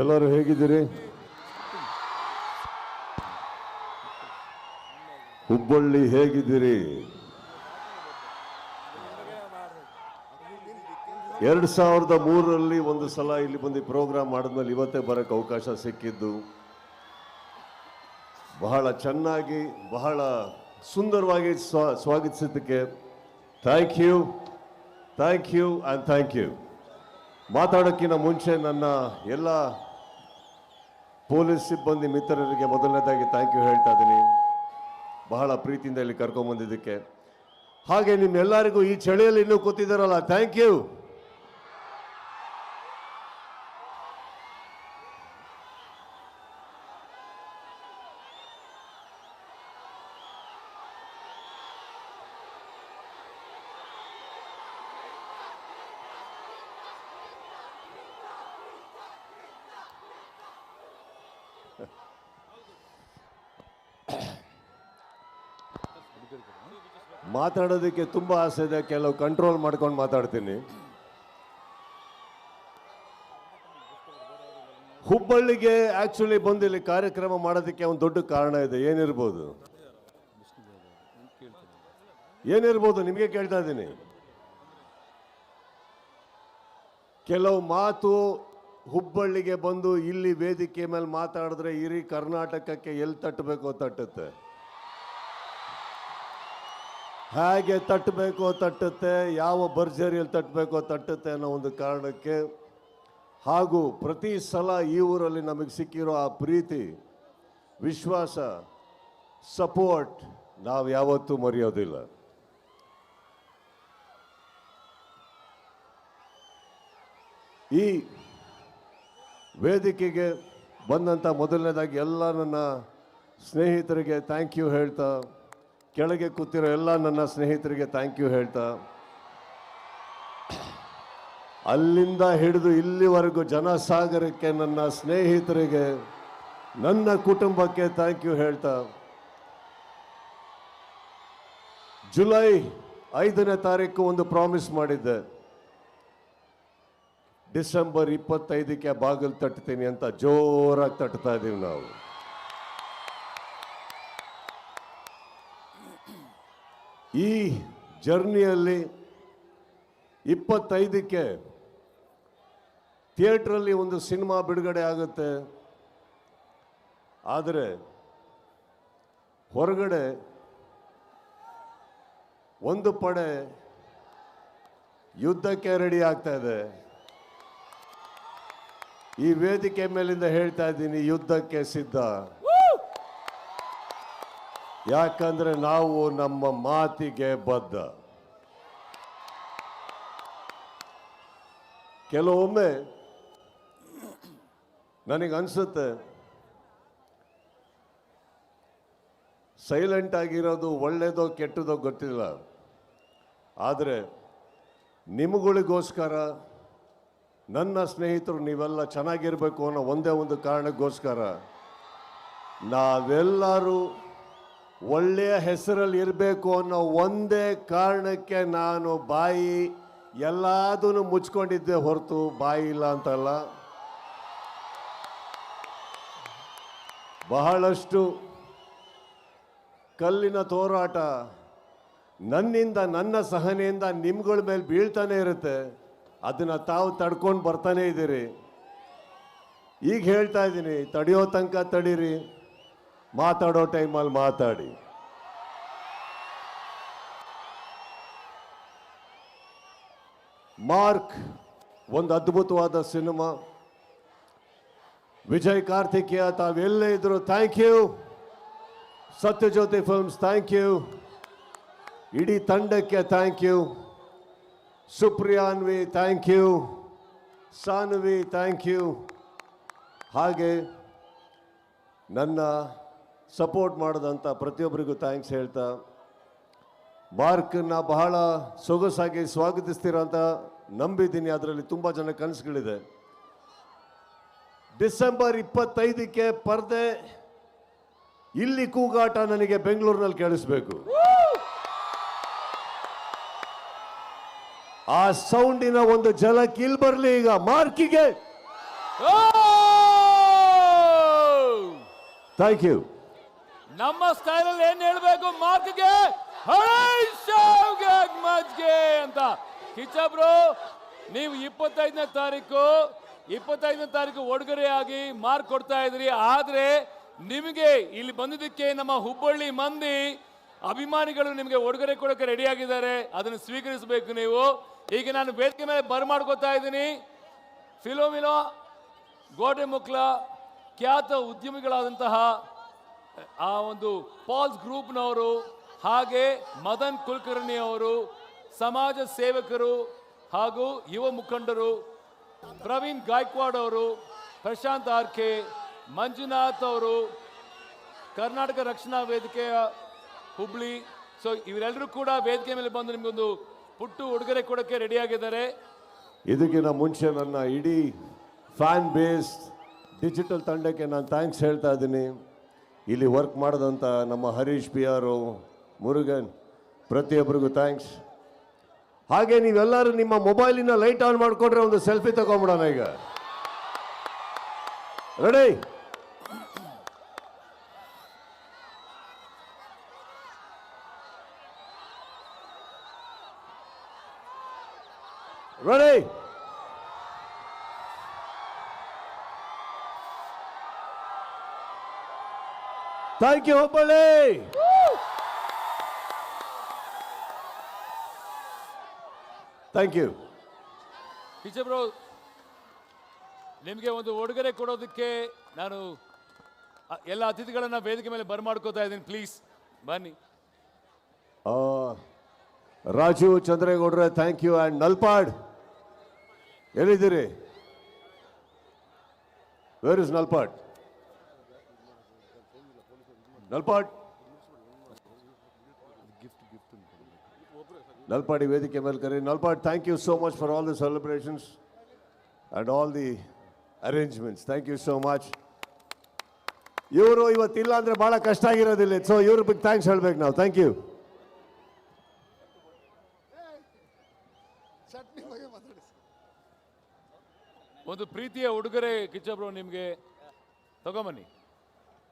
ಎಲ್ಲರೂ ಹೇಗಿದ್ದೀರಿ? ಹುಬ್ಬಳ್ಳಿ ಹೇಗಿದ್ದೀರಿ? 2003ರಲ್ಲಿ ಒಂದು ಸಲ ಇಲ್ಲಿ ಬಂದು ಪ್ರೋಗ್ರಾಮ್ ಮಾಡಿದ್ಮೇಲೆ ಇವತ್ತೇ ಬರೋಕ್ಕೆ ಅವಕಾಶ ಸಿಕ್ಕಿದ್ದು. ಬಹಳ ಚೆನ್ನಾಗಿ ಬಹಳ ಸುಂದರವಾಗಿ ಸ್ವಾಗತಿಸಿದ್ದಕ್ಕೆ thank you and thank you. ಮಾತಾಡೋಕ್ಕಿಂತ ಮುಂಚೆ ನನ್ನ ಎಲ್ಲ ಪೊಲೀಸ್ ಸಿಬ್ಬಂದಿ ಮಿತ್ರರಿಗೆ ಮೊದಲನೇದಾಗಿ ಥ್ಯಾಂಕ್ ಯು ಹೇಳ್ತಾ ಇದ್ದೀನಿ, ಬಹಳ ಪ್ರೀತಿಯಿಂದ ಇಲ್ಲಿ ಕರ್ಕೊಂಬಂದಿದ್ದಕ್ಕೆ. ಹಾಗೆ ನಿಮ್ಮೆಲ್ಲರಿಗೂ ಈ ಚಳಿಯಲ್ಲಿ ಇನ್ನೂ ಕೂತಿದ್ದಾರಲ್ಲ, ಥ್ಯಾಂಕ್ ಯು. ಮಾತಾಡೋದಕ್ಕೆ ತುಂಬ ಆಸೆ ಇದೆ, ಕೆಲವು ಕಂಟ್ರೋಲ್ ಮಾಡ್ಕೊಂಡು ಮಾತಾಡ್ತೀನಿ. ಹುಬ್ಬಳ್ಳಿಗೆ ಆಕ್ಚುಲಿ ಬಂದು ಇಲ್ಲಿ ಕಾರ್ಯಕ್ರಮ ಮಾಡೋದಕ್ಕೆ ಒಂದು ದೊಡ್ಡ ಕಾರಣ ಇದೆ. ಏನಿರ್ಬೋದು ನಿಮಗೆ ಕೇಳ್ತಾ ಇದ್ದೀನಿ. ಕೆಲವು ಮಾತು ಹುಬ್ಬಳ್ಳಿಗೆ ಬಂದು ಇಲ್ಲಿ ವೇದಿಕೆ ಮೇಲೆ ಮಾತಾಡಿದ್ರೆ ಇಡೀ ಕರ್ನಾಟಕಕ್ಕೆ ಎಲ್ಲಿ ತಟ್ಟಬೇಕೋ ತಟ್ಟುತ್ತೆ, ಹೇಗೆ ತಟ್ಟಬೇಕೋ ತಟ್ಟುತ್ತೆ, ಯಾವ ಭರ್ಜರಿಯಲ್ಲಿ ತಟ್ಟಬೇಕೋ ತಟ್ಟುತ್ತೆ ಅನ್ನೋ ಒಂದು ಕಾರಣಕ್ಕೆ, ಹಾಗೂ ಪ್ರತಿ ಸಲ ಈ ಊರಲ್ಲಿ ನಮಗೆ ಸಿಕ್ಕಿರೋ ಆ ಪ್ರೀತಿ, ವಿಶ್ವಾಸ, ಸಪೋರ್ಟ್ ನಾವು ಯಾವತ್ತೂ ಮರೆಯೋದಿಲ್ಲ. ಈ ವೇದಿಕೆಗೆ ಬಂದಂಥ ಮೊದಲನೇದಾಗಿ ಎಲ್ಲ ನನ್ನ ಸ್ನೇಹಿತರಿಗೆ ಥ್ಯಾಂಕ್ ಯು ಹೇಳ್ತಾ, ಕೆಳಗೆ ಕೂತಿರೋ ಎಲ್ಲ ನನ್ನ ಸ್ನೇಹಿತರಿಗೆ ಥ್ಯಾಂಕ್ ಯು ಹೇಳ್ತಾ, ಅಲ್ಲಿಂದ ಹಿಡಿದು ಇಲ್ಲಿವರೆಗೂ ಜನಸಾಗರಕ್ಕೆ ನನ್ನ ಸ್ನೇಹಿತರಿಗೆ, ನನ್ನ ಕುಟುಂಬಕ್ಕೆ ಥ್ಯಾಂಕ್ ಯು ಹೇಳ್ತಾ, ಜುಲೈ 5ನೇ ತಾರೀಕು ಒಂದು ಪ್ರಾಮಿಸ್ ಮಾಡಿದ್ದೆ, ಡಿಸೆಂಬರ್ 25ಕ್ಕೆ ಬಾಗಿಲು ತಟ್ತೀನಿ ಅಂತ ಜೋರಾಗಿ ತಟ್ತಾ ಇದ್ದೀವಿ ನಾವು. ಈ ಜರ್ನಿಯಲ್ಲಿ 25ಕ್ಕೆ ಥಿಯೇಟ್ರಲ್ಲಿ ಒಂದು ಸಿನಿಮಾ ಬಿಡುಗಡೆ ಆಗುತ್ತೆ. ಆದರೆ ಹೊರಗಡೆ ಒಂದು ಪಡೆ ಯುದ್ಧಕ್ಕೆ ರೆಡಿ ಆಗ್ತಾ ಇದೆ. ಈ ವೇದಿಕೆ ಮೇಲಿಂದ ಹೇಳ್ತಾ ಇದ್ದೀನಿ, ಯುದ್ಧಕ್ಕೆ ಸಿದ್ಧ. ಯಾಕಂದ್ರೆ ನಾವು ನಮ್ಮ ಮಾತಿಗೆ ಬದ್ಧ. ಕೆಲವೊಮ್ಮೆ ನನಗನ್ಸುತ್ತೆ ಸೈಲೆಂಟ್ ಆಗಿರೋದು ಒಳ್ಳೆಯದೋ ಕೆಟ್ಟದೋ ಗೊತ್ತಿಲ್ಲ, ಆದರೆ ನಿಮಗಳಿಗೋಸ್ಕರ, ನನ್ನ ಸ್ನೇಹಿತರು ನೀವೆಲ್ಲ ಚೆನ್ನಾಗಿರಬೇಕು ಅನ್ನೋ ಒಂದೇ ಒಂದು ಕಾರಣಕ್ಕೋಸ್ಕರ, ನಾವೆಲ್ಲರೂ ಒಳ್ಳೆಯ ಹೆಸರಲ್ಲಿ ಇರಬೇಕು ಅನ್ನೋ ಒಂದೇ ಕಾರಣಕ್ಕೆ ನಾನು ಬಾಯಿ ಎಲ್ಲದನ್ನು ಮುಚ್ಕೊಂಡಿದ್ದೆ ಹೊರತು ಬಾಯಿ ಇಲ್ಲ ಅಂತಲ್ಲ. ಬಹಳಷ್ಟು ಕಲ್ಲಿನ ತೋರಾಟ ನನ್ನಿಂದ, ನನ್ನ ಸಹನೆಯಿಂದ ನಿಮ್ಗಳ ಮೇಲೆ ಬೀಳ್ತಾನೆ ಇರುತ್ತೆ. ಅದನ್ನು ತಾವು ತಡ್ಕೊಂಡು ಬರ್ತಾನೆ ಇದ್ದೀರಿ. ಈಗ ಹೇಳ್ತಾ ಇದ್ದೀನಿ, ತಡೆಯೋ ತನಕ ತಡೀರಿ, ಮಾತಾಡೋ ಟೈಮಲ್ಲಿ ಮಾತಾಡಿ. ಮಾರ್ಕ್ ಒಂದು ಅದ್ಭುತವಾದ ಸಿನಿಮಾ. ವಿಜಯ್ ಕಾರ್ತಿಕೇಯ ತಾವೆಲ್ಲೇ ಇದ್ರು thank you. Sathyajyothi films thank you. ಇಡೀ ತಂಡಕ್ಕೆ thank you. Supriyanvi thank you. Sanvi thank you. ಹಾಗೆ ನನ್ನ ಸಪೋರ್ಟ್ ಮಾಡಿದಂಥ ಪ್ರತಿಯೊಬ್ಬರಿಗೂ ಥ್ಯಾಂಕ್ಸ್ ಹೇಳ್ತಾ, ಮಾರ್ಕನ್ನ ಬಹಳ ಸೊಗಸಾಗಿ ಸ್ವಾಗತಿಸ್ತೀರ ಅಂತ ನಂಬಿದ್ದೀನಿ. ಅದರಲ್ಲಿ ತುಂಬ ಜನ ಕನಸುಗಳಿದೆ. ಡಿಸೆಂಬರ್ 25ಕ್ಕೆ ಪರ್ದೆ, ಇಲ್ಲಿ ಕೂಗಾಟ ನನಗೆ ಬೆಂಗಳೂರಿನಲ್ಲಿ ಕೇಳಿಸ್ಬೇಕು. ಆ ಸೌಂಡಿನ ಒಂದು ಝಲಕ್ ಇಲ್ಲಿ ಬರಲಿ ಈಗ ಮಾರ್ಕಿಗೆ. Thank you. ನಮ್ಮ ಸ್ಟೈಲಲ್ಲಿ ಏನ್ ಹೇಳ್ಬೇಕು ಮಾರ್ಕ್ಗೆ ಅಂತ. ಕಿಚ್ಚಬ್ರು, ನೀವು 25ನೇ ತಾರೀಕು ಉಡುಗೊರೆಯಾಗಿ ಮಾರ್ಕ್ ಕೊಡ್ತಾ ಇದ್ರಿ. ಆದ್ರೆ ನಿಮಗೆ ಇಲ್ಲಿ ಬಂದಿದ್ದಕ್ಕೆ ನಮ್ಮ ಹುಬ್ಬಳ್ಳಿ ಮಂದಿ ಅಭಿಮಾನಿಗಳು ನಿಮಗೆ ಉಡುಗೊರೆ ಕೊಡೋಕೆ ರೆಡಿ ಆಗಿದ್ದಾರೆ. ಅದನ್ನು ಸ್ವೀಕರಿಸಬೇಕು ನೀವು. ಈಗ ನಾನು ವೇದಿಕೆ ಮೇಲೆ ಬರಮಾಡ್ಕೋತಾ ಇದ್ದೀನಿ ಫಿಲೋಮಿನೋ ಗೋಟೆಮುಕ್ಲ ಖ್ಯಾತ ಉದ್ಯಮಿಗಳಾದಂತಹ ಆ ಒಂದು ಪಾಲ್ಸ್ ಗ್ರೂಪ್ನವರು, ಹಾಗೆ ಮದನ್ ಕುಲಕರ್ಣಿ ಅವರು, ಸಮಾಜ ಸೇವಕರು ಹಾಗೂ ಯುವ ಮುಖಂಡರು, ಪ್ರವೀಣ್ ಗಾಯಕ್ವಾಡ್ ಅವರು, ಪ್ರಶಾಂತ್ ಆರ್ಕೆ, ಮಂಜುನಾಥ್ ಅವರು, ಕರ್ನಾಟಕ ರಕ್ಷಣಾ ವೇದಿಕೆಯ ಹುಬ್ಳಿ. ಸೊ ಇವರೆಲ್ಲರೂ ಕೂಡ ವೇದಿಕೆ ಮೇಲೆ ಬಂದು ನಿಮಗೊಂದು ಪುಟ್ಟು ಉಡುಗೊರೆ ಕೊಡೋಕ್ಕೆ ರೆಡಿ ಆಗಿದ್ದಾರೆ. ಇದಕ್ಕಿಂತ ಮುಂಚೆ ನನ್ನ ಇಡೀ ಫ್ಯಾನ್ ಬೇಸ್ ಡಿಜಿಟಲ್ ತಂಡಕ್ಕೆ ನಾನು ಥ್ಯಾಂಕ್ಸ್ ಹೇಳ್ತಾ ಇದ್ದೀನಿ. ಇಲ್ಲಿ ವರ್ಕ್ ಮಾಡಿದಂಥ ನಮ್ಮ ಹರೀಶ್ ಪಿ ಆರು, ಮುರುಗನ್, ಪ್ರತಿಯೊಬ್ಬರಿಗೂ ಥ್ಯಾಂಕ್ಸ್. ಹಾಗೆ ನೀವೆಲ್ಲರೂ ನಿಮ್ಮ ಮೊಬೈಲಿನ ಲೈಟ್ ಆನ್ ಮಾಡಿಕೊಂಡ್ರೆ ಒಂದು ಸೆಲ್ಫಿ ತಗೊಂಡ್ಬಿಡೋಣ ಈಗ. Ready? Ready? Thank you Hubballi. Thank you. ಕಿಚ್ಚಬ್ರು, ನಿಮಗೆ ಒಂದು ಉಡುಗೊರೆ ಕೊಡೋದಕ್ಕೆ ನಾನು ಎಲ್ಲ ಅತಿಥಿಗಳನ್ನ ವೇದಿಕೆ ಮೇಲೆ ಬರಮಾಡ್ಕೋತಾ ಇದ್ದೀನಿ. ಪ್ಲೀಸ್ ಬನ್ನಿ. ರಾಜು ಚಂದ್ರೇಗೌಡ್ರೆ, ಥ್ಯಾಂಕ್ ಯು. ಆ್ಯಂಡ್ ನಲ್ಪಾಡ್ ಎಲ್ಲಿದ್ದೀರಿ? Where is Nalpad? ನಲ್ಪಾಡ್ ನಲ್ಪಾಡಿ ವೇದಿಕೆ ಮೇಲೆ ಕರಿ. Nalpad, thank you so much for all the celebrations and all the arrangements. Thank you so much. ಇವರು ಇವತ್ತಿಲ್ಲ ಅಂದರೆ ಭಾಳ ಕಷ್ಟ ಆಗಿರೋದಿಲ್ಲ. ಸೊ ಇವ್ರ ಬಗ್ಗೆ ಥ್ಯಾಂಕ್ಸ್ ಹೇಳ್ಬೇಕು ನಾವು. Thank you. ಒಂದು ಪ್ರೀತಿಯ ಉಡುಗೊರೆ ಕಿಚ್ಚಬ್ರು ನಿಮಗೆ ತಗೊಂಬನ್ನಿ.